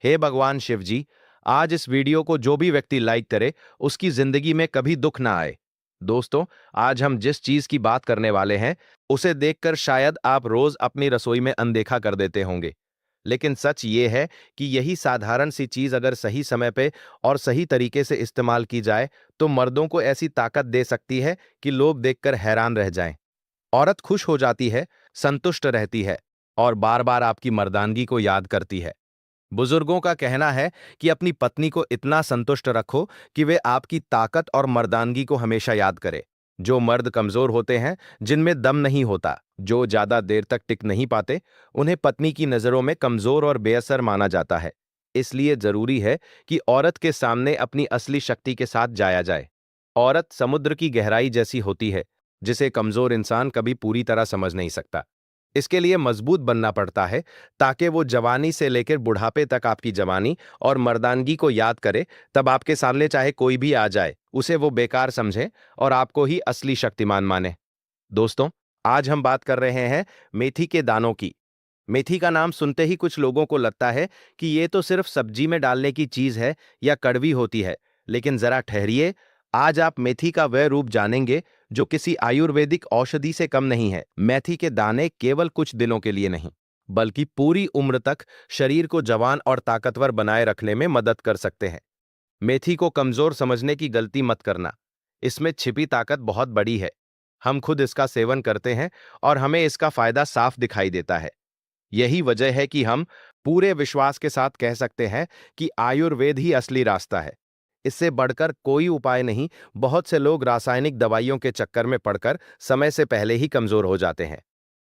हे भगवान शिव जी, आज इस वीडियो को जो भी व्यक्ति लाइक करे उसकी जिंदगी में कभी दुख ना आए। दोस्तों, आज हम जिस चीज की बात करने वाले हैं उसे देखकर शायद आप रोज अपनी रसोई में अनदेखा कर देते होंगे, लेकिन सच ये है कि यही साधारण सी चीज अगर सही समय पे और सही तरीके से इस्तेमाल की जाए तो मर्दों को ऐसी ताकत दे सकती है कि लोग देखकर हैरान रह जाएं। औरत खुश हो जाती है, संतुष्ट रहती है और बार बार आपकी मर्दानगी को याद करती है। बुजुर्गों का कहना है कि अपनी पत्नी को इतना संतुष्ट रखो कि वे आपकी ताकत और मर्दानगी को हमेशा याद करे। जो मर्द कमजोर होते हैं, जिनमें दम नहीं होता, जो ज्यादा देर तक टिक नहीं पाते, उन्हें पत्नी की नजरों में कमजोर और बेअसर माना जाता है। इसलिए जरूरी है कि औरत के सामने अपनी असली शक्ति के साथ जाया जाए। औरत समुद्र की गहराई जैसी होती है, जिसे कमजोर इंसान कभी पूरी तरह समझ नहीं सकता। इसके लिए मजबूत बनना पड़ता है ताकि वो जवानी से लेकर बुढ़ापे तक आपकी जवानी और मर्दानगी को याद करे। तब आपके सामने चाहे कोई भी आ जाए, उसे वो बेकार समझे और आपको ही असली शक्तिमान माने। दोस्तों, आज हम बात कर रहे हैं मेथी के दानों की। मेथी का नाम सुनते ही कुछ लोगों को लगता है कि ये तो सिर्फ सब्जी में डालने की चीज है या कड़वी होती है, लेकिन जरा ठहरिए। आज आप मेथी का वह रूप जानेंगे जो किसी आयुर्वेदिक औषधि से कम नहीं है। मेथी के दाने केवल कुछ दिनों के लिए नहीं, बल्कि पूरी उम्र तक शरीर को जवान और ताकतवर बनाए रखने में मदद कर सकते हैं। मेथी को कमजोर समझने की गलती मत करना। इसमें छिपी ताकत बहुत बड़ी है। हम खुद इसका सेवन करते हैं और हमें इसका फायदा साफ दिखाई देता है। यही वजह है कि हम पूरे विश्वास के साथ कह सकते हैं कि आयुर्वेद ही असली रास्ता है। इससे बढ़कर कोई उपाय नहीं। बहुत से लोग रासायनिक दवाइयों के चक्कर में पड़कर समय से पहले ही कमजोर हो जाते हैं।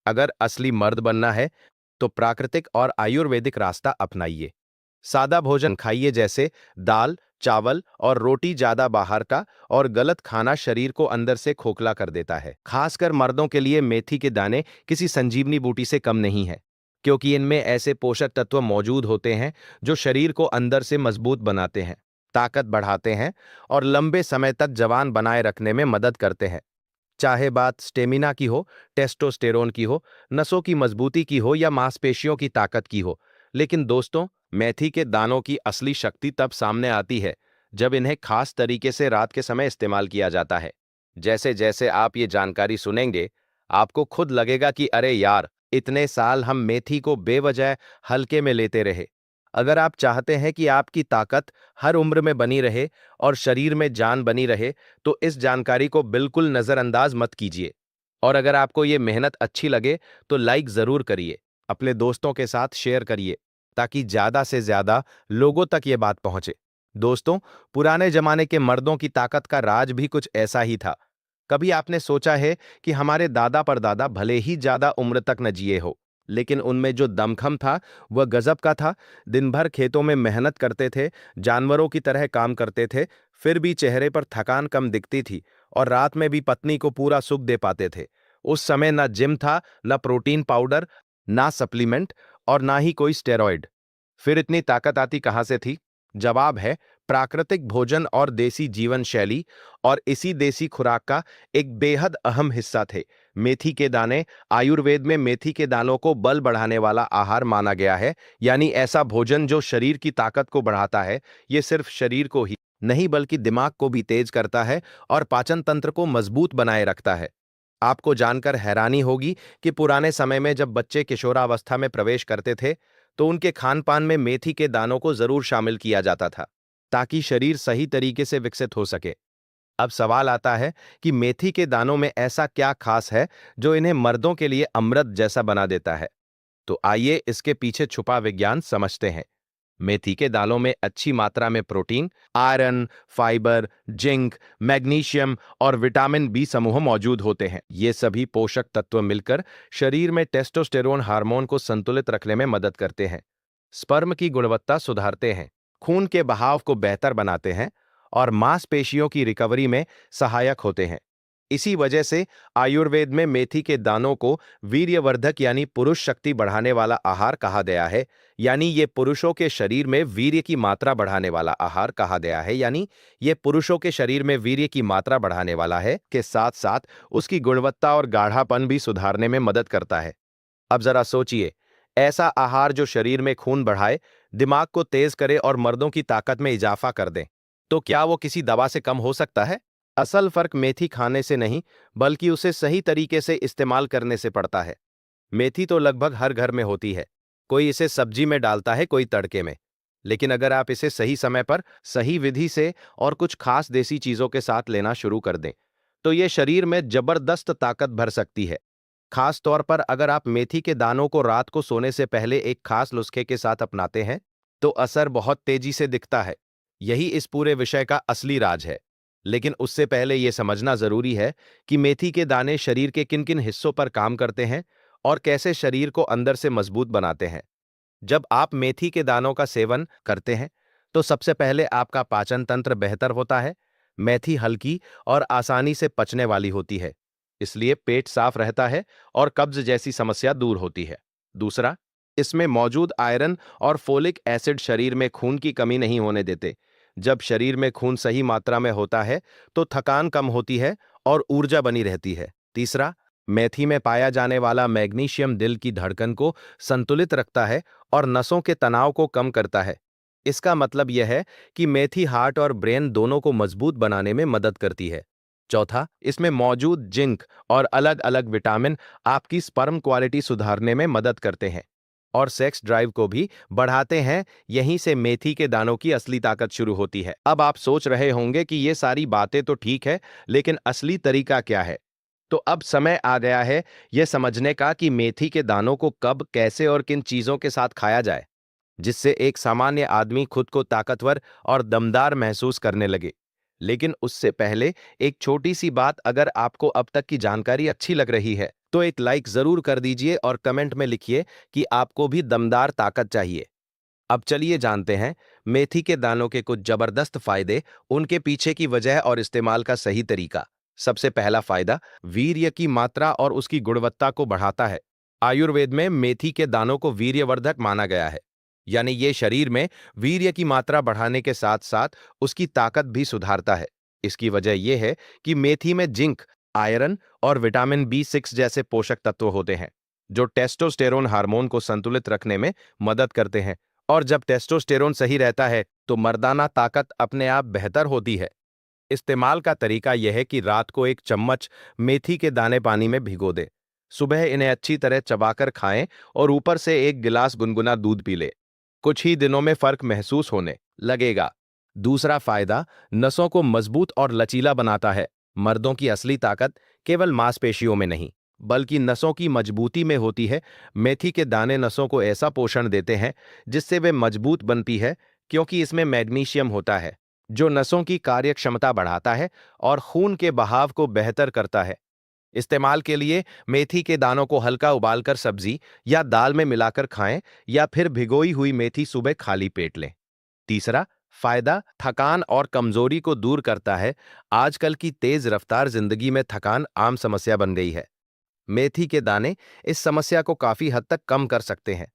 अगर असली मर्द बनना है तो प्राकृतिक और आयुर्वेदिक रास्ता अपनाइए। सादा भोजन खाइए, जैसे दाल, चावल और रोटी ज्यादा बाहर का और गलत खाना शरीर को अंदर से खोखला कर देता है। खासकर मर्दों के लिए मेथी के दाने किसी संजीवनी बूटी से कम नहीं है, क्योंकि इनमें ऐसे पोषक तत्व मौजूद होते हैं जो शरीर को अंदर से मजबूत बनाते हैं, ताकत बढ़ाते हैं और लंबे समय तक जवान बनाए रखने में मदद करते हैं। चाहे बात स्टेमिना की हो, टेस्टोस्टेरोन की हो, नसों की मजबूती की हो या मांसपेशियों की ताकत की हो, लेकिन दोस्तों, मेथी के दानों की असली शक्ति तब सामने आती है जब इन्हें खास तरीके से रात के समय इस्तेमाल किया जाता है। जैसे जैसे आप ये जानकारी सुनेंगे, आपको खुद लगेगा कि अरे यार, इतने साल हम मेथी को बेवजह हल्के में लेते रहे। अगर आप चाहते हैं कि आपकी ताकत हर उम्र में बनी रहे और शरीर में जान बनी रहे, तो इस जानकारी को बिल्कुल नजरअंदाज मत कीजिए। और अगर आपको ये मेहनत अच्छी लगे तो लाइक जरूर करिए, अपने दोस्तों के साथ शेयर करिए, ताकि ज्यादा से ज्यादा लोगों तक ये बात पहुंचे। दोस्तों, पुराने जमाने के मर्दों की ताकत का राज भी कुछ ऐसा ही था। कभी आपने सोचा है कि हमारे दादा परदादा भले ही ज्यादा उम्र तक न जिए हो, लेकिन उनमें जो दमखम था वह गजब का था। दिन भर खेतों में मेहनत करते थे, जानवरों की तरह काम करते थे, फिर भी चेहरे पर थकान कम दिखती थी और रात में भी पत्नी को पूरा सुख दे पाते थे। उस समय ना जिम था, ना प्रोटीन पाउडर, ना सप्लीमेंट और ना ही कोई स्टेरॉइड। फिर इतनी ताकत आती कहां से थी? जवाब है प्राकृतिक भोजन और देसी जीवन शैली। और इसी देसी खुराक का एक बेहद अहम हिस्सा थे मेथी के दाने। आयुर्वेद में मेथी के दानों को बल बढ़ाने वाला आहार माना गया है, यानी ऐसा भोजन जो शरीर की ताकत को बढ़ाता है। ये सिर्फ शरीर को ही नहीं, बल्कि दिमाग को भी तेज करता है और पाचन तंत्र को मजबूत बनाए रखता है। आपको जानकर हैरानी होगी कि पुराने समय में जब बच्चे किशोरावस्था में प्रवेश करते थे, तो उनके खान पान में मेथी के दानों को जरूर शामिल किया जाता था, ताकि शरीर सही तरीके से विकसित हो सके। अब सवाल आता है कि मेथी के दानों में ऐसा क्या खास है जो इन्हें मर्दों के लिए अमृत जैसा बना देता है। तो आइए इसके पीछे छुपा विज्ञान समझते हैं। मेथी के दालों में अच्छी मात्रा में protein, iron, fibre, zinc, magnesium और विटामिन बी समूह मौजूद होते हैं। ये सभी पोषक तत्व मिलकर शरीर में टेस्टोस्टेरोन हार्मोन को संतुलित रखने में मदद करते हैं, स्पर्म की गुणवत्ता सुधारते हैं, खून के बहाव को बेहतर बनाते हैं और मांसपेशियों की रिकवरी में सहायक होते हैं। इसी वजह से आयुर्वेद में मेथी के दानों को वीर्यवर्धक यानी पुरुष शक्ति बढ़ाने वाला आहार कहा गया है। यानी ये पुरुषों के शरीर में वीर्य की मात्रा बढ़ाने वाला आहार कहा गया है। यानी ये पुरुषों के शरीर में वीर्य की मात्रा बढ़ाने वाला है, के साथ साथ उसकी गुणवत्ता और गाढ़ापन भी सुधारने में मदद करता है। अब जरा सोचिए, ऐसा आहार जो शरीर में खून बढ़ाए, दिमाग को तेज करे और मर्दों की ताकत में इजाफा कर दें। तो क्या वो किसी दवा से कम हो सकता है? असल फर्क मेथी खाने से नहीं, बल्कि उसे सही तरीके से इस्तेमाल करने से पड़ता है। मेथी तो लगभग हर घर में होती है। कोई इसे सब्जी में डालता है, कोई तड़के में। लेकिन अगर आप इसे सही समय पर, सही विधि से और कुछ खास देसी चीजों के साथ लेना शुरू कर दें, तो ये शरीर में जबरदस्त ताकत भर सकती है। खास तौर पर अगर आप मेथी के दानों को रात को सोने से पहले एक खास नुस्खे के साथ अपनाते हैं, तो असर बहुत तेजी से दिखता है। यही इस पूरे विषय का असली राज है। लेकिन उससे पहले यह समझना जरूरी है कि मेथी के दाने शरीर के किन किन हिस्सों पर काम करते हैं और कैसे शरीर को अंदर से मजबूत बनाते हैं। जब आप मेथी के दानों का सेवन करते हैं, तो सबसे पहले आपका पाचन तंत्र बेहतर होता है। मेथी हल्की और आसानी से पचने वाली होती है, इसलिए पेट साफ रहता है और कब्ज जैसी समस्या दूर होती है। दूसरा, इसमें मौजूद आयरन और फोलिक एसिड शरीर में खून की कमी नहीं होने देते। जब शरीर में खून सही मात्रा में होता है, तो थकान कम होती है और ऊर्जा बनी रहती है। तीसरा, मेथी में पाया जाने वाला मैग्नीशियम दिल की धड़कन को संतुलित रखता है और नसों के तनाव को कम करता है। इसका मतलब यह है कि मेथी हार्ट और ब्रेन दोनों को मजबूत बनाने में मदद करती है। चौथा, इसमें मौजूद जिंक और अलग अलग विटामिन आपकी स्पर्म क्वालिटी सुधारने में मदद करते हैं और सेक्स ड्राइव को भी बढ़ाते हैं। यहीं से मेथी के दानों की असली ताकत शुरू होती है। अब आप सोच रहे होंगे कि ये सारी बातें तो ठीक है, लेकिन असली तरीका क्या है? तो अब समय आ गया है यह समझने का कि मेथी के दानों को कब, कैसे और किन चीजों के साथ खाया जाए, जिससे एक सामान्य आदमी खुद को ताकतवर और दमदार महसूस करने लगे। लेकिन उससे पहले एक छोटी सी बात, अगर आपको अब तक की जानकारी अच्छी लग रही है, तो एक लाइक जरूर कर दीजिए और कमेंट में लिखिए कि आपको भी दमदार ताकत चाहिए। अब चलिए जानते हैं मेथी के दानों के कुछ जबरदस्त फायदे, उनके पीछे की वजह और इस्तेमाल का सही तरीका। सबसे पहला फायदा, वीर्य की मात्रा और उसकी गुणवत्ता को बढ़ाता है। आयुर्वेद में मेथी के दानों को वीर्यवर्धक माना गया है। यानी ये शरीर में वीर्य की मात्रा बढ़ाने के साथ साथ उसकी ताकत भी सुधारता है। इसकी वजह यह है कि मेथी में जिंक, आयरन और विटामिन B6 जैसे पोषक तत्व होते हैं, जो टेस्टोस्टेरोन हार्मोन को संतुलित रखने में मदद करते हैं। और जब टेस्टोस्टेरोन सही रहता है, तो मर्दाना ताकत अपने आप बेहतर होती है। इस्तेमाल का तरीका यह है कि रात को एक चम्मच मेथी के दाने पानी में भिगो दें। सुबह इन्हें अच्छी तरह चबाकर खाएं और ऊपर से एक गिलास गुनगुना दूध पी लें। कुछ ही दिनों में फर्क महसूस होने लगेगा। दूसरा फायदा, नसों को मजबूत और लचीला बनाता है। मर्दों की असली ताकत केवल मांसपेशियों में नहीं, बल्कि नसों की मजबूती में होती है। मेथी के दाने नसों को ऐसा पोषण देते हैं जिससे वे मजबूत बनती है, क्योंकि इसमें मैग्नीशियम होता है, जो नसों की कार्यक्षमता बढ़ाता है और खून के बहाव को बेहतर करता है। इस्तेमाल के लिए मेथी के दानों को हल्का उबालकर सब्जी या दाल में मिलाकर खाएं, या फिर भिगोई हुई मेथी सुबह खाली पेट लें। तीसरा फायदा, थकान और कमजोरी को दूर करता है। आजकल की तेज रफ्तार जिंदगी में थकान आम समस्या बन गई है। मेथी के दाने इस समस्या को काफी हद तक कम कर सकते हैं।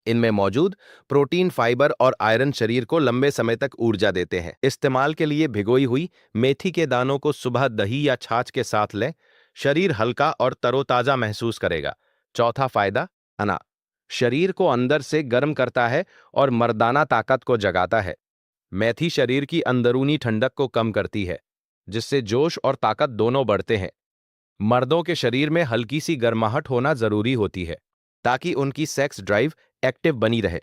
इनमें मौजूद प्रोटीन, फाइबर और आयरन शरीर को लंबे समय तक ऊर्जा देते हैं। इस्तेमाल के लिए भिगोई हुई मेथी के दानों को सुबह दही या छाछ के साथ लें। शरीर हल्का और तरोताजा महसूस करेगा। चौथा फायदा, अना शरीर को अंदर से गर्म करता है और मर्दाना ताकत को जगाता है। मेथी शरीर की अंदरूनी ठंडक को कम करती है, जिससे जोश और ताकत दोनों बढ़ते हैं। मर्दों के शरीर में हल्की सी गर्माहट होना जरूरी होती है, ताकि उनकी सेक्स ड्राइव एक्टिव बनी रहे।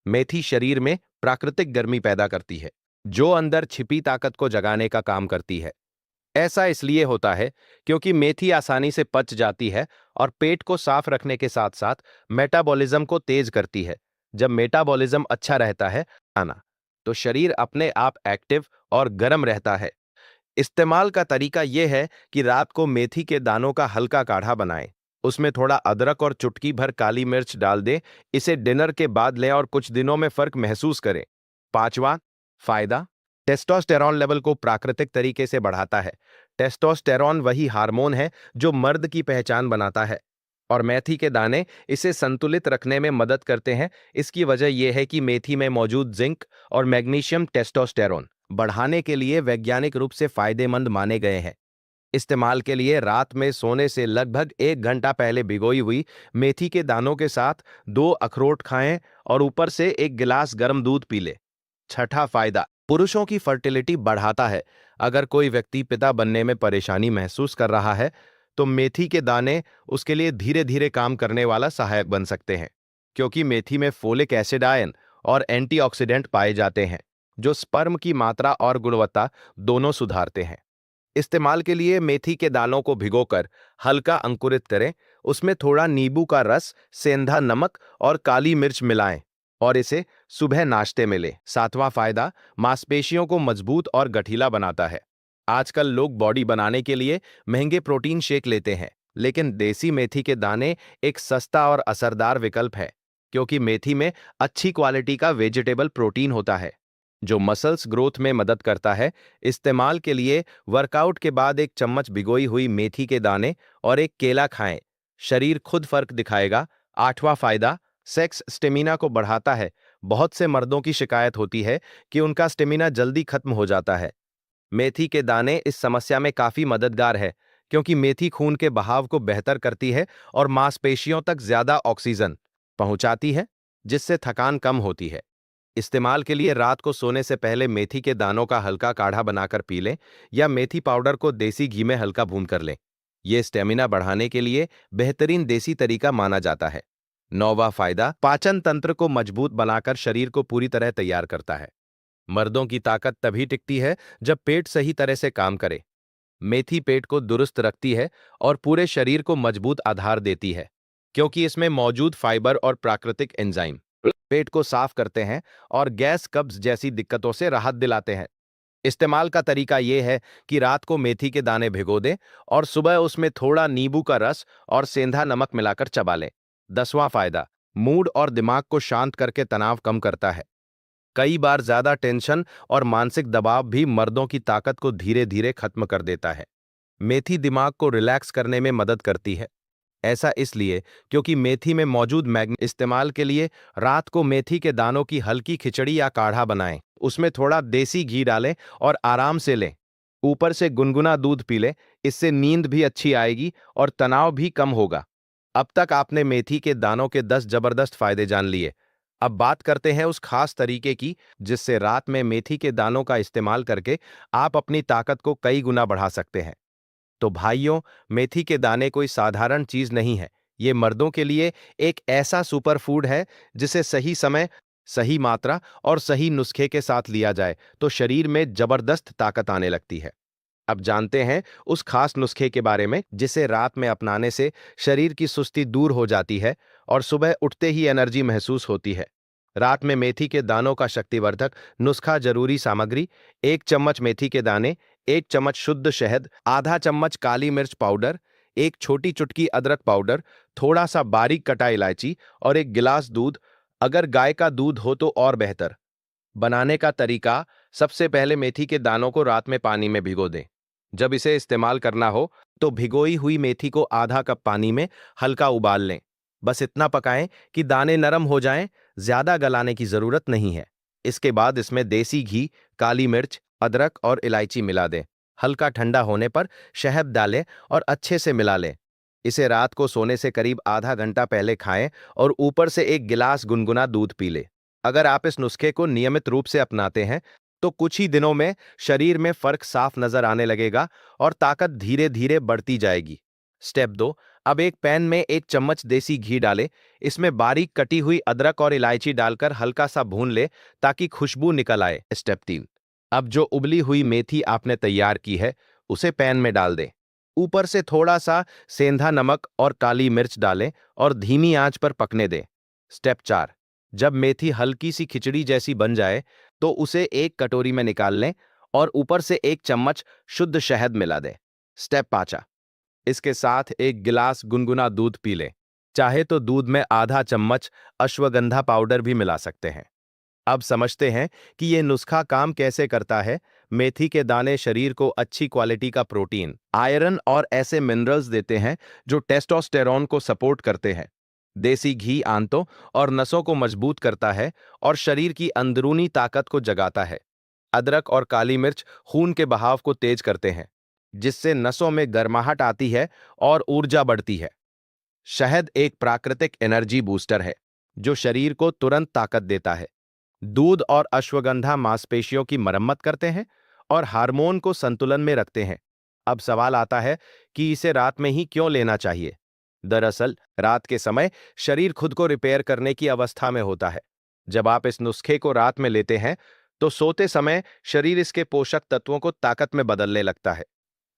मेथी शरीर में प्राकृतिक गर्मी पैदा करती है, जो अंदर छिपी ताकत को जगाने का काम करती है। ऐसा इसलिए होता है क्योंकि मेथी आसानी से पच जाती है और पेट को साफ रखने के साथ साथ मेटाबॉलिज्म को तेज करती है। जब मेटाबॉलिज्म अच्छा रहता है, आना तो शरीर अपने आप एक्टिव और गर्म रहता है। इस्तेमाल का तरीका यह है कि रात को मेथी के दानों का हल्का काढ़ा बनाएं। उसमें थोड़ा अदरक और चुटकी भर काली मिर्च डाल दें। इसे डिनर के बाद लें और कुछ दिनों में फर्क महसूस करें। पांचवा फायदा, टेस्टोस्टेरॉन लेवल को प्राकृतिक तरीके से बढ़ाता है। टेस्टोस्टेरॉन वही हार्मोन है जो मर्द की पहचान बनाता है, और मेथी के दाने इसे संतुलित रखने में मदद करते हैं। इसकी वजह यह है कि मेथी में मौजूद जिंक और मैग्नीशियम टेस्टोस्टेरॉन बढ़ाने के लिए वैज्ञानिक रूप से फायदेमंद माने गए हैं। इस्तेमाल के लिए रात में सोने से लगभग 1 घंटा पहले भिगोई हुई मेथी के दानों के साथ 2 अखरोट खाएं और ऊपर से 1 गिलास गर्म दूध पी ले। छठा फायदा, पुरुषों की फर्टिलिटी बढ़ाता है। अगर कोई व्यक्ति पिता बनने में परेशानी महसूस कर रहा है तो मेथी के दाने उसके लिए धीरे धीरे काम करने वाला सहायक बन सकते हैं, क्योंकि मेथी में फोलिक एसिड, आयन और एंटीऑक्सीडेंट पाए जाते हैं जो स्पर्म की मात्रा और गुणवत्ता दोनों सुधारते हैं। इस्तेमाल के लिए मेथी के दानों को भिगोकर हल्का अंकुरित करें, उसमें थोड़ा नींबू का रस, सेंधा नमक और काली मिर्च मिलाएं और इसे सुबह नाश्ते में लें। सातवां फायदा, मांसपेशियों को मजबूत और गठीला बनाता है। आजकल लोग बॉडी बनाने के लिए महंगे प्रोटीन शेक लेते हैं, लेकिन देसी मेथी के दाने एक सस्ता और असरदार विकल्प है, क्योंकि मेथी में अच्छी क्वालिटी का वेजिटेबल प्रोटीन होता है जो मसल्स ग्रोथ में मदद करता है। इस्तेमाल के लिए वर्कआउट के बाद 1 चम्मच भिगोई हुई मेथी के दाने और एक केला खाएं, शरीर खुद फर्क दिखाएगा। आठवां फायदा, सेक्स स्टेमिना को बढ़ाता है। बहुत से मर्दों की शिकायत होती है कि उनका स्टेमिना जल्दी खत्म हो जाता है। मेथी के दाने इस समस्या में काफी मददगार है, क्योंकि मेथी खून के बहाव को बेहतर करती है और मांसपेशियों तक ज्यादा ऑक्सीजन पहुंचाती है, जिससे थकान कम होती है। इस्तेमाल के लिए रात को सोने से पहले मेथी के दानों का हल्का काढ़ा बनाकर पी लें या मेथी पाउडर को देसी घी में हल्का भून कर लें। यह स्टेमिना बढ़ाने के लिए बेहतरीन देसी तरीका माना जाता है। नौवां फायदा, पाचन तंत्र को मजबूत बनाकर शरीर को पूरी तरह तैयार करता है। मर्दों की ताकत तभी टिकती है जब पेट सही तरह से काम करे। मेथी पेट को दुरुस्त रखती है और पूरे शरीर को मजबूत आधार देती है, क्योंकि इसमें मौजूद फाइबर और प्राकृतिक एंजाइम पेट को साफ करते हैं और गैस, कब्ज जैसी दिक्कतों से राहत दिलाते हैं। इस्तेमाल का तरीका यह है कि रात को मेथी के दाने भिगो दें और सुबह उसमें थोड़ा नींबू का रस और सेंधा नमक मिलाकर चबा लें। 10वां फायदा, मूड और दिमाग को शांत करके तनाव कम करता है। कई बार ज्यादा टेंशन और मानसिक दबाव भी मर्दों की ताकत को धीरे धीरे खत्म कर देता है। मेथी दिमाग को रिलैक्स करने में मदद करती है। ऐसा इसलिए क्योंकि मेथी में मौजूद मैग्नीशियम। इस्तेमाल के लिए रात को मेथी के दानों की हल्की खिचड़ी या काढ़ा बनाएं, उसमें थोड़ा देसी घी डालें और आराम से लें। ऊपर से गुनगुना दूध पी लें, इससे नींद भी अच्छी आएगी और तनाव भी कम होगा। अब तक आपने मेथी के दानों के 10 जबरदस्त फायदे जान लिए। अब बात करते हैं उस खास तरीके की जिससे रात में मेथी के दानों का इस्तेमाल करके आप अपनी ताकत को कई गुना बढ़ा सकते हैं। तो भाइयों, मेथी के दाने कोई साधारण चीज नहीं है। ये मर्दों के लिए एक ऐसा सुपर फूड है जिसे सही समय, सही मात्रा और सही नुस्खे के साथ लिया जाए तो शरीर में जबरदस्त ताकत आने लगती है। अब जानते हैं उस खास नुस्खे के बारे में जिसे रात में अपनाने से शरीर की सुस्ती दूर हो जाती है और सुबह उठते ही एनर्जी महसूस होती है। रात में मेथी के दानों का शक्तिवर्धक नुस्खा। जरूरी सामग्री: 1 चम्मच मेथी के दाने, 1 चम्मच शुद्ध शहद, आधा चम्मच काली मिर्च पाउडर, एक छोटी चुटकी अदरक पाउडर, थोड़ा सा बारीक कटा इलायची और 1 गिलास दूध। अगर गाय का दूध हो तो और बेहतर। बनाने का तरीका: सबसे पहले मेथी के दानों को रात में पानी में भिगो दें। जब इसे इस्तेमाल करना हो तो भिगोई हुई मेथी को आधा कप पानी में हल्का उबाल लें। बस इतना पकाएं कि दाने नरम हो जाएं, ज्यादा गलाने की जरूरत नहीं है। इसके बाद इसमें देसी घी, काली मिर्च, अदरक और इलायची मिला दें। हल्का ठंडा होने पर शहद डालें और अच्छे से मिला लें। इसे रात को सोने से करीब आधा घंटा पहले खाएं और ऊपर से 1 गिलास गुनगुना दूध पी लें। अगर आप इस नुस्खे को नियमित रूप से अपनाते हैं तो कुछ ही दिनों में शरीर में फर्क साफ नजर आने लगेगा और ताकत धीरे धीरे बढ़ती जाएगी। स्टेप 2, अब एक पैन में 1 चम्मच देसी घी डालें। इसमें बारीक कटी हुई अदरक और इलायची डालकर हल्का सा भून ले ताकि खुशबू निकल आए। स्टेप 3, अब जो उबली हुई मेथी आपने तैयार की है उसे पैन में डाल दें। ऊपर से थोड़ा सा सेंधा नमक और काली मिर्च डालें और धीमी आंच पर पकने दें। स्टेप 4, जब मेथी हल्की सी खिचड़ी जैसी बन जाए तो उसे एक कटोरी में निकाल लें और ऊपर से 1 चम्मच शुद्ध शहद मिला दें। स्टेप 5, इसके साथ 1 गिलास गुनगुना दूध पी लें। चाहे तो दूध में आधा चम्मच अश्वगंधा पाउडर भी मिला सकते हैं। अब समझते हैं कि यह नुस्खा काम कैसे करता है। मेथी के दाने शरीर को अच्छी क्वालिटी का प्रोटीन, आयरन और ऐसे मिनरल्स देते हैं जो टेस्टोस्टेरोन को सपोर्ट करते हैं। देसी घी आंतों और नसों को मजबूत करता है और शरीर की अंदरूनी ताकत को जगाता है। अदरक और काली मिर्च खून के बहाव को तेज करते हैं। जिससे नसों में गर्माहट आती है और ऊर्जा बढ़ती है। शहद एक प्राकृतिक एनर्जी बूस्टर है जो शरीर को तुरंत ताकत देता है। दूध और अश्वगंधा मांसपेशियों की मरम्मत करते हैं और हार्मोन को संतुलन में रखते हैं। अब सवाल आता है कि इसे रात में ही क्यों लेना चाहिए। दरअसल रात के समय शरीर खुद को रिपेयर करने की अवस्था में होता है। जब आप इस नुस्खे को रात में लेते हैं तो सोते समय शरीर इसके पोषक तत्वों को ताकत में बदलने लगता है।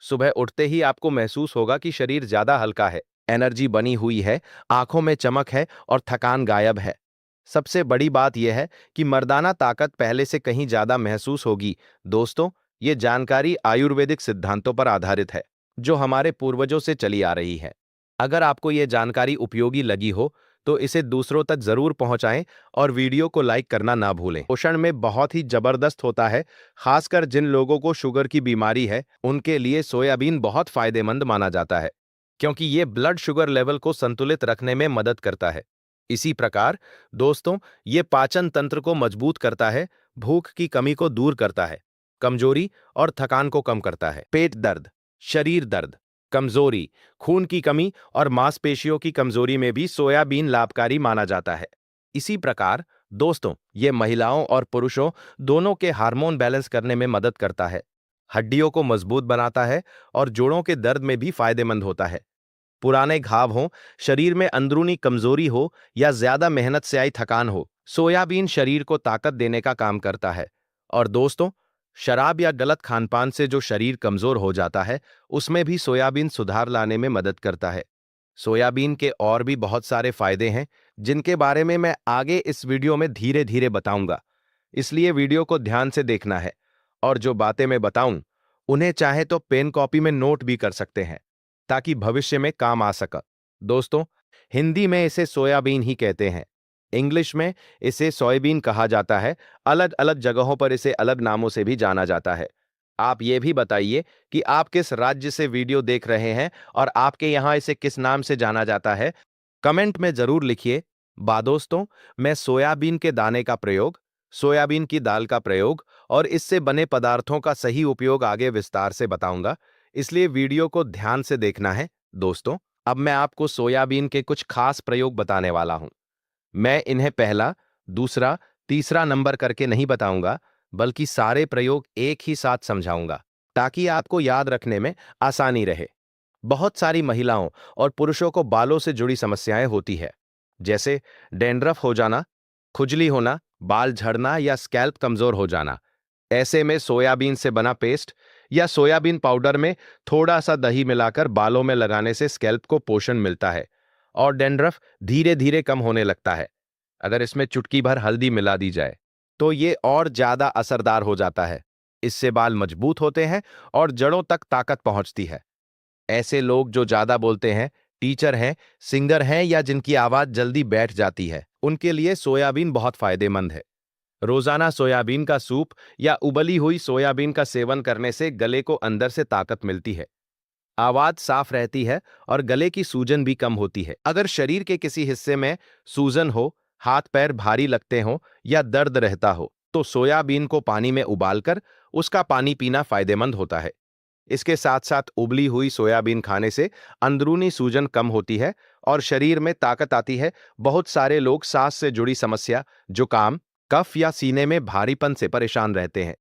सुबह उठते ही आपको महसूस होगा कि शरीर ज्यादा हल्का है, एनर्जी बनी हुई है, आंखों में चमक है और थकान गायब है। सबसे बड़ी बात यह है कि मर्दाना ताकत पहले से कहीं ज्यादा महसूस होगी। दोस्तों, ये जानकारी आयुर्वेदिक सिद्धांतों पर आधारित है जो हमारे पूर्वजों से चली आ रही है। अगर आपको ये जानकारी उपयोगी लगी हो तो इसे दूसरों तक जरूर पहुंचाएं और वीडियो को लाइक करना ना भूलें। पोषण में बहुत ही जबरदस्त होता है, खासकर जिन लोगों को शुगर की बीमारी है उनके लिए सोयाबीन बहुत फायदेमंद माना जाता है क्योंकि ये ब्लड शुगर लेवल को संतुलित रखने में मदद करता है। इसी प्रकार दोस्तों, ये पाचन तंत्र को मजबूत करता है, भूख की कमी को दूर करता है, कमजोरी और थकान को कम करता है। पेट दर्द, शरीर दर्द, कमजोरी, खून की कमी और मांसपेशियों की कमजोरी में भी सोयाबीन लाभकारी माना जाता है। इसी प्रकार दोस्तों, ये महिलाओं और पुरुषों दोनों के हार्मोन बैलेंस करने में मदद करता है, हड्डियों को मजबूत बनाता है और जोड़ों के दर्द में भी फायदेमंद होता है। पुराने घाव हों, शरीर में अंदरूनी कमजोरी हो या ज्यादा मेहनत से आई थकान हो, सोयाबीन शरीर को ताकत देने का काम करता है। और दोस्तों, शराब या गलत खानपान से जो शरीर कमजोर हो जाता है, उसमें भी सोयाबीन सुधार लाने में मदद करता है। सोयाबीन के और भी बहुत सारे फायदे हैं जिनके बारे में मैं आगे इस वीडियो में धीरे धीरे बताऊंगा, इसलिए वीडियो को ध्यान से देखना है और जो बातें मैं बताऊं उन्हें चाहे तो पेन कॉपी में नोट भी कर सकते हैं ताकि भविष्य में काम आ सका। दोस्तों, हिंदी में इसे सोयाबीन ही कहते हैं, इंग्लिश में इसे सोयाबीन कहा जाता है, अलग अलग जगहों पर इसे अलग नामों से भी जाना जाता है। आप ये भी बताइए कि आप किस राज्य से वीडियो देख रहे हैं और आपके यहां इसे किस नाम से जाना जाता है, कमेंट में जरूर लिखिए। दोस्तों, मैं सोयाबीन के दाने का प्रयोग, सोयाबीन की दाल का प्रयोग और इससे बने पदार्थों का सही उपयोग आगे विस्तार से बताऊंगा, इसलिए वीडियो को ध्यान से देखना है। दोस्तों, अब मैं आपको सोयाबीन के कुछ खास प्रयोग बताने वाला हूं। मैं इन्हें पहला, दूसरा, तीसरा नंबर करके नहीं बताऊंगा, बल्कि सारे प्रयोग एक ही साथ समझाऊंगा ताकि आपको याद रखने में आसानी रहे। बहुत सारी महिलाओं और पुरुषों को बालों से जुड़ी समस्याएं होती है, जैसे डैंड्रफ हो जाना, खुजली होना, बाल झड़ना या स्कैल्प कमजोर हो जाना। ऐसे में सोयाबीन से बना पेस्ट या सोयाबीन पाउडर में थोड़ा सा दही मिलाकर बालों में लगाने से स्कैल्प को पोषण मिलता है और डैंड्रफ धीरे धीरे कम होने लगता है। अगर इसमें चुटकी भर हल्दी मिला दी जाए तो ये और ज्यादा असरदार हो जाता है। इससे बाल मजबूत होते हैं और जड़ों तक ताकत पहुंचती है। ऐसे लोग जो ज्यादा बोलते हैं, टीचर हैं, सिंगर हैं या जिनकी आवाज जल्दी बैठ जाती है, उनके लिए सोयाबीन बहुत फायदेमंद है। रोजाना सोयाबीन का सूप या उबली हुई सोयाबीन का सेवन करने से गले को अंदर से ताकत मिलती है, आवाज साफ रहती है और गले की सूजन भी कम होती है। अगर शरीर के किसी हिस्से में सूजन हो, हाथ पैर भारी लगते हो या दर्द रहता हो, तो सोयाबीन को पानी में उबालकर उसका पानी पीना फायदेमंद होता है। इसके साथ साथ उबली हुई सोयाबीन खाने से अंदरूनी सूजन कम होती है और शरीर में ताकत आती है। बहुत सारे लोग सांस से जुड़ी समस्या, जुकाम, कफ या सीने में भारीपन से परेशान रहते हैं।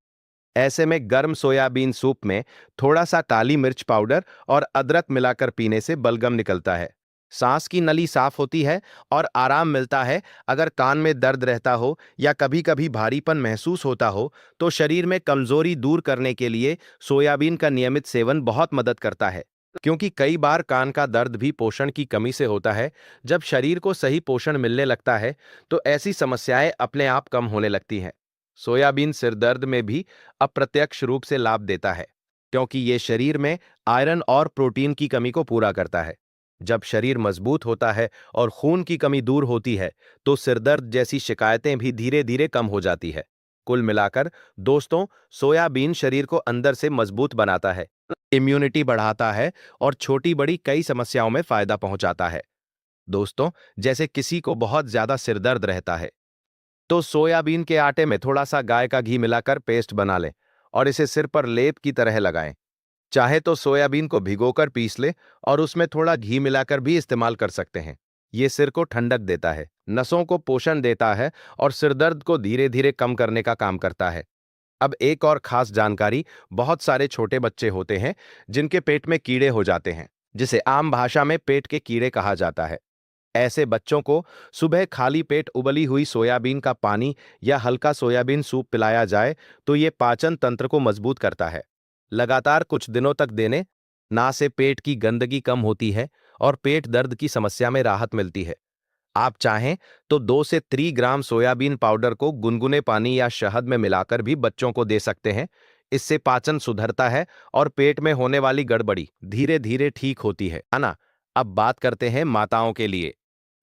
ऐसे में गर्म सोयाबीन सूप में थोड़ा सा काली मिर्च पाउडर और अदरक मिलाकर पीने से बलगम निकलता है, सांस की नली साफ होती है और आराम मिलता है। अगर कान में दर्द रहता हो या कभी कभी भारीपन महसूस होता हो तो शरीर में कमजोरी दूर करने के लिए सोयाबीन का नियमित सेवन बहुत मदद करता है, क्योंकि कई बार कान का दर्द भी पोषण की कमी से होता है। जब शरीर को सही पोषण मिलने लगता है तो ऐसी समस्याएं अपने आप कम होने लगती हैं। सोयाबीन सिर दर्द में भी अप्रत्यक्ष रूप से लाभ देता है, क्योंकि ये शरीर में आयरन और प्रोटीन की कमी को पूरा करता है। जब शरीर मजबूत होता है और खून की कमी दूर होती है तो सिरदर्द जैसी शिकायतें भी धीरे धीरे कम हो जाती है। कुल मिलाकर दोस्तों, सोयाबीन शरीर को अंदर से मजबूत बनाता है, इम्यूनिटी बढ़ाता है और छोटी बड़ी कई समस्याओं में फायदा पहुंचाता है। दोस्तों, जैसे किसी को बहुत ज्यादा सिरदर्द रहता है तो सोयाबीन के आटे में थोड़ा सा गाय का घी मिलाकर पेस्ट बना लें और इसे सिर पर लेप की तरह लगाएं। चाहे तो सोयाबीन को भिगोकर पीस ले और उसमें थोड़ा घी मिलाकर भी इस्तेमाल कर सकते हैं। ये सिर को ठंडक देता है, नसों को पोषण देता है और सिरदर्द को धीरे धीरे कम करने का काम करता है। अब एक और खास जानकारी, बहुत सारे छोटे बच्चे होते हैं जिनके पेट में कीड़े हो जाते हैं, जिसे आम भाषा में पेट के कीड़े कहा जाता है। ऐसे बच्चों को सुबह खाली पेट उबली हुई सोयाबीन का पानी या हल्का सोयाबीन सूप पिलाया जाए तो ये पाचन तंत्र को मजबूत करता है। लगातार कुछ दिनों तक देने ना से पेट की गंदगी कम होती है और पेट दर्द की समस्या में राहत मिलती है। आप चाहें तो 2 से 3 ग्राम सोयाबीन पाउडर को गुनगुने पानी या शहद में मिलाकर भी बच्चों को दे सकते हैं। इससे पाचन सुधरता है और पेट में होने वाली गड़बड़ी धीरे धीरे ठीक होती है ना। अब बात करते हैं माताओं के लिए।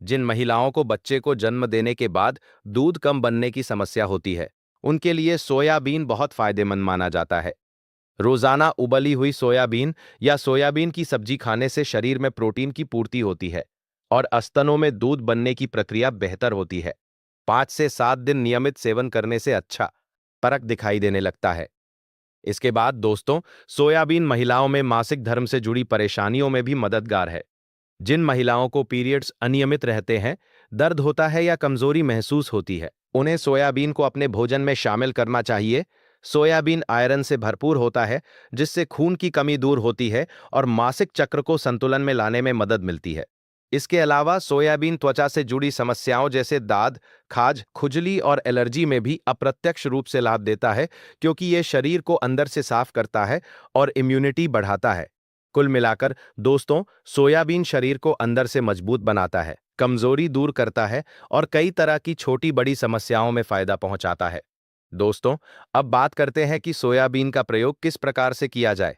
जिन महिलाओं को बच्चे को जन्म देने के बाद दूध कम बनने की समस्या होती है, उनके लिए सोयाबीन बहुत फायदेमंद माना जाता है। रोजाना उबली हुई सोयाबीन या सोयाबीन की सब्जी खाने से शरीर में प्रोटीन की पूर्ति होती है और स्तनों में दूध बनने की प्रक्रिया बेहतर होती है। 5 से 7 दिन नियमित सेवन करने से अच्छा फर्क दिखाई देने लगता है। इसके बाद दोस्तों, सोयाबीन महिलाओं में मासिक धर्म से जुड़ी परेशानियों में भी मददगार है। जिन महिलाओं को पीरियड्स अनियमित रहते हैं, दर्द होता है या कमजोरी महसूस होती है, उन्हें सोयाबीन को अपने भोजन में शामिल करना चाहिए। सोयाबीन आयरन से भरपूर होता है, जिससे खून की कमी दूर होती है और मासिक चक्र को संतुलन में लाने में मदद मिलती है। इसके अलावा सोयाबीन त्वचा से जुड़ी समस्याओं जैसे दाद, खाज, खुजली और एलर्जी में भी अप्रत्यक्ष रूप से लाभ देता है, क्योंकि यह शरीर को अंदर से साफ करता है और इम्यूनिटी बढ़ाता है। कुल मिलाकर दोस्तों, सोयाबीन शरीर को अंदर से मजबूत बनाता है, कमजोरी दूर करता है और कई तरह की छोटी बड़ी समस्याओं में फायदा पहुंचाता है। दोस्तों, अब बात करते हैं कि सोयाबीन का प्रयोग किस प्रकार से किया जाए।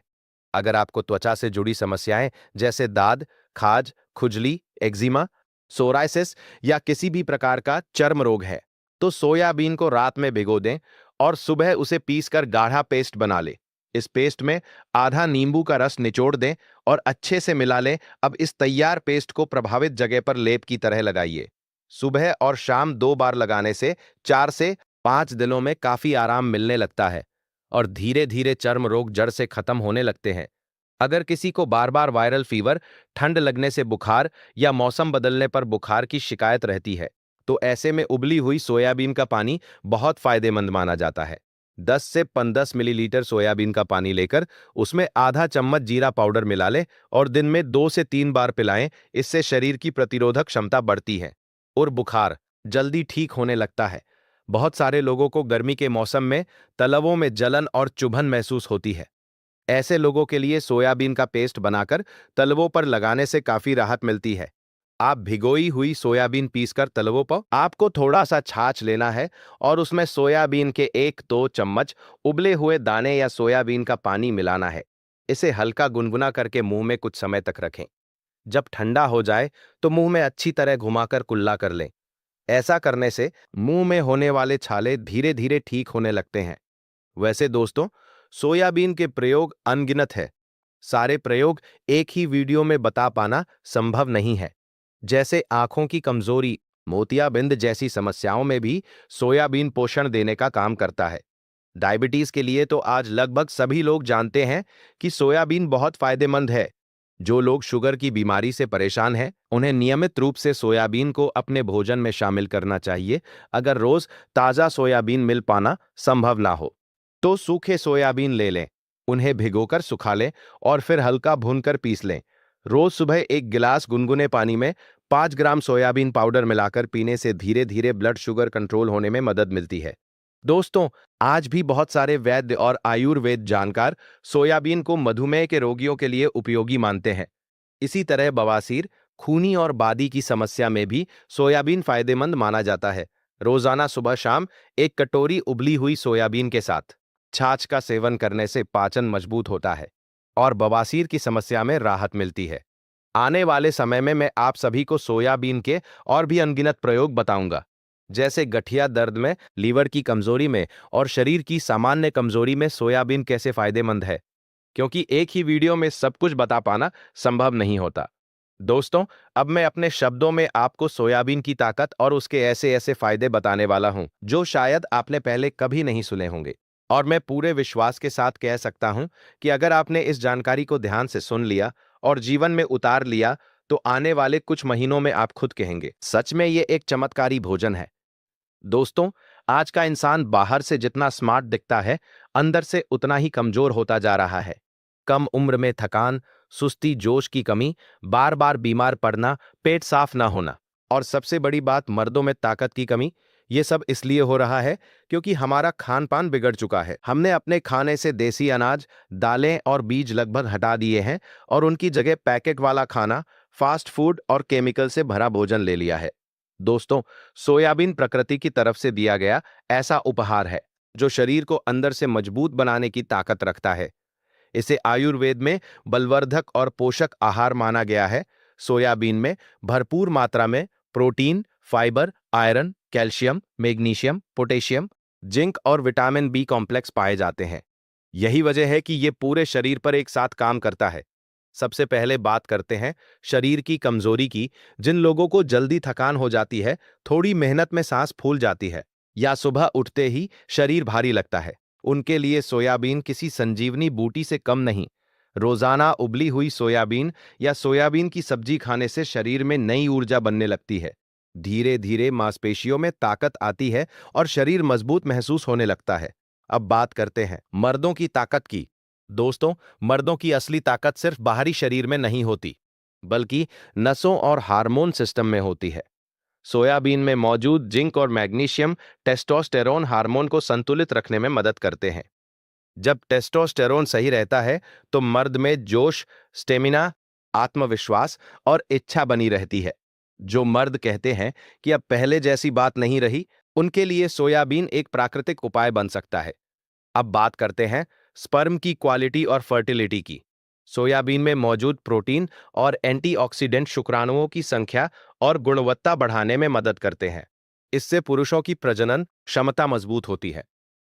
अगर आपको त्वचा से जुड़ी समस्याएं जैसे दाद, खाज, खुजली, एक्जिमा, सोराइसिस या किसी भी प्रकार का चर्म रोग है, तो सोयाबीन को रात में भिगो दें और सुबह उसे पीसकर गाढ़ा पेस्ट बना लें। इस पेस्ट में आधा नींबू का रस निचोड़ दें और अच्छे से मिला लें। अब इस तैयार पेस्ट को प्रभावित जगह पर लेप की तरह लगाइए। सुबह और शाम 2 बार लगाने से 4 से 5 दिनों में काफी आराम मिलने लगता है और धीरे धीरे चर्म रोग जड़ से खत्म होने लगते हैं। अगर किसी को बार बार वायरल फीवर, ठंड लगने से बुखार या मौसम बदलने पर बुखार की शिकायत रहती है, तो ऐसे में उबली हुई सोयाबीन का पानी बहुत फायदेमंद माना जाता है। 10 से 10 मिलीलीटर सोयाबीन का पानी लेकर उसमें आधा चम्मच जीरा पाउडर मिला लें और दिन में 2 से 3 बार पिलाएं। इससे शरीर की प्रतिरोधक क्षमता बढ़ती है और बुखार जल्दी ठीक होने लगता है। बहुत सारे लोगों को गर्मी के मौसम में तलवों में जलन और चुभन महसूस होती है। ऐसे लोगों के लिए सोयाबीन का पेस्ट बनाकर तलवों पर लगाने से काफी राहत मिलती है। आप भिगोई हुई सोयाबीन पीसकर तलवों पर आपको थोड़ा सा छाछ लेना है और उसमें सोयाबीन के 1-2 चम्मच उबले हुए दाने या सोयाबीन का पानी मिलाना है। इसे हल्का गुनगुना करके मुंह में कुछ समय तक रखें। जब ठंडा हो जाए तो मुंह में अच्छी तरह घुमाकर कुल्ला कर लें। ऐसा करने से मुंह में होने वाले छाले धीरे धीरे ठीक होने लगते हैं। वैसे दोस्तों, सोयाबीन के प्रयोग अनगिनत है। सारे प्रयोग एक ही वीडियो में बता पाना संभव नहीं है। जैसे आंखों की कमजोरी, मोतियाबिंद जैसी समस्याओं में भी सोयाबीन पोषण देने का काम करता है। डायबिटीज के लिए तो आज लगभग सभी लोग जानते हैं कि सोयाबीन बहुत फायदेमंद है। जो लोग शुगर की बीमारी से परेशान हैं, उन्हें नियमित रूप से सोयाबीन को अपने भोजन में शामिल करना चाहिए। अगर रोज ताजा सोयाबीन मिल पाना संभव ना हो, तो सूखे सोयाबीन ले लें, उन्हें भिगोकर सुखा लें और फिर हल्का भूनकर पीस लें। रोज सुबह 1 गिलास गुनगुने पानी में 5 ग्राम सोयाबीन पाउडर मिलाकर पीने से धीरे धीरे ब्लड शुगर कंट्रोल होने में मदद मिलती है। दोस्तों, आज भी बहुत सारे वैद्य और आयुर्वेद जानकार सोयाबीन को मधुमेह के रोगियों के लिए उपयोगी मानते हैं। इसी तरह बवासीर, खूनी और बादी की समस्या में भी सोयाबीन फायदेमंद माना जाता है। रोजाना सुबह शाम 1 कटोरी उबली हुई सोयाबीन के साथ छाछ का सेवन करने से पाचन मजबूत होता है और बवासीर की समस्या में राहत मिलती है। आने वाले समय में मैं आप सभी को सोयाबीन के और भी अनगिनत प्रयोग बताऊंगा, जैसे गठिया दर्द में, लीवर की कमजोरी में और शरीर की सामान्य कमजोरी में सोयाबीन कैसे फायदेमंद है, क्योंकि एक ही वीडियो में सब कुछ बता पाना संभव नहीं होता। दोस्तों, अब मैं अपने शब्दों में आपको सोयाबीन की ताकत और उसके ऐसे ऐसे फायदे बताने वाला हूं जो शायद आपने पहले कभी नहीं सुने होंगे। और मैं पूरे विश्वास के साथ कह सकता हूं कि अगर आपने इस जानकारी को ध्यान से सुन लिया और जीवन में उतार लिया, तो आने वाले कुछ महीनों में आप खुद कहेंगे, सच में ये एक चमत्कारी भोजन है। दोस्तों, आज का इंसान बाहर से जितना स्मार्ट दिखता है, अंदर से उतना ही कमजोर होता जा रहा है। कम उम्र में थकान, सुस्ती, जोश की कमी, बार बार बीमार पड़ना, पेट साफ ना होना, और सबसे बड़ी बात मर्दों में ताकत की कमी। ये सब इसलिए हो रहा है क्योंकि हमारा खान पान बिगड़ चुका है। हमने अपने खाने से देसी अनाज, दालें और बीज लगभग हटा दिए हैं और उनकी जगह पैकेट वाला खाना, फास्ट फूड और केमिकल से भरा भोजन ले लिया है। दोस्तों, सोयाबीन प्रकृति की तरफ से दिया गया ऐसा उपहार है जो शरीर को अंदर से मजबूत बनाने की ताकत रखता है। इसे आयुर्वेद में बलवर्धक और पोषक आहार माना गया है। सोयाबीन में भरपूर मात्रा में protein, fibre, iron, calcium, magnesium, potassium, zinc और विटामिन बी कॉम्प्लेक्स पाए जाते हैं। यही वजह है कि ये पूरे शरीर पर एक साथ काम करता है। सबसे पहले बात करते हैं शरीर की कमजोरी की। जिन लोगों को जल्दी थकान हो जाती है, थोड़ी मेहनत में सांस फूल जाती है, या सुबह उठते ही शरीर भारी लगता है, उनके लिए सोयाबीन किसी संजीवनी बूटी से कम नहीं। रोजाना उबली हुई सोयाबीन या सोयाबीन की सब्जी खाने से शरीर में नई ऊर्जा बनने लगती है। धीरे धीरे मांसपेशियों में ताकत आती है और शरीर मजबूत महसूस होने लगता है। अब बात करते हैं मर्दों की ताकत की। दोस्तों, मर्दों की असली ताकत सिर्फ बाहरी शरीर में नहीं होती, बल्कि नसों और हार्मोन सिस्टम में होती है। सोयाबीन में मौजूद जिंक और मैग्नीशियम टेस्टोस्टेरोन हार्मोन को संतुलित रखने में मदद करते हैं। जब टेस्टोस्टेरोन सही रहता है, तो मर्द में जोश, स्टेमिना, आत्मविश्वास और इच्छा बनी रहती है। जो मर्द कहते हैं कि अब पहले जैसी बात नहीं रही, उनके लिए सोयाबीन एक प्राकृतिक उपाय बन सकता है। अब बात करते हैं स्पर्म की क्वालिटी और फर्टिलिटी की। सोयाबीन में मौजूद प्रोटीन और एंटीऑक्सीडेंट शुक्राणुओं की संख्या और गुणवत्ता बढ़ाने में मदद करते हैं। इससे पुरुषों की प्रजनन क्षमता मजबूत होती है।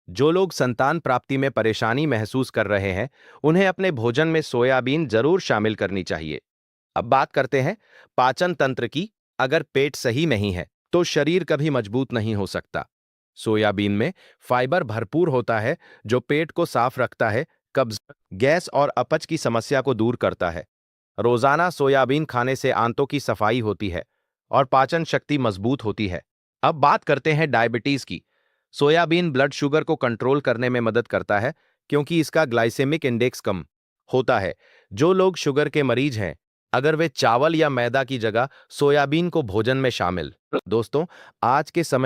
जो लोग संतान प्राप्ति में परेशानी महसूस कर रहे हैं, उन्हें अपने भोजन में सोयाबीन जरूर शामिल करनी चाहिए। अब बात करते हैं पाचन तंत्र की। अगर पेट सही नहीं है, तो शरीर कभी मजबूत नहीं हो सकता। सोयाबीन में फाइबर भरपूर होता है, जो पेट को साफ रखता है, कब्ज, गैस और अपच की समस्या को दूर करता है। रोजाना सोयाबीन खाने से आंतों की सफाई होती है और पाचन शक्ति मजबूत होती है। अब बात करते हैं डायबिटीज की। सोयाबीन ब्लड शुगर को कंट्रोल करने में मदद करता है, क्योंकि इसका ग्लाइसेमिक इंडेक्स कम होता है। जो लोग शुगर के मरीज हैं, अगर वे चावल या मैदा की जगह सोयाबीन को भोजन में शामिल। दोस्तों, आज के समय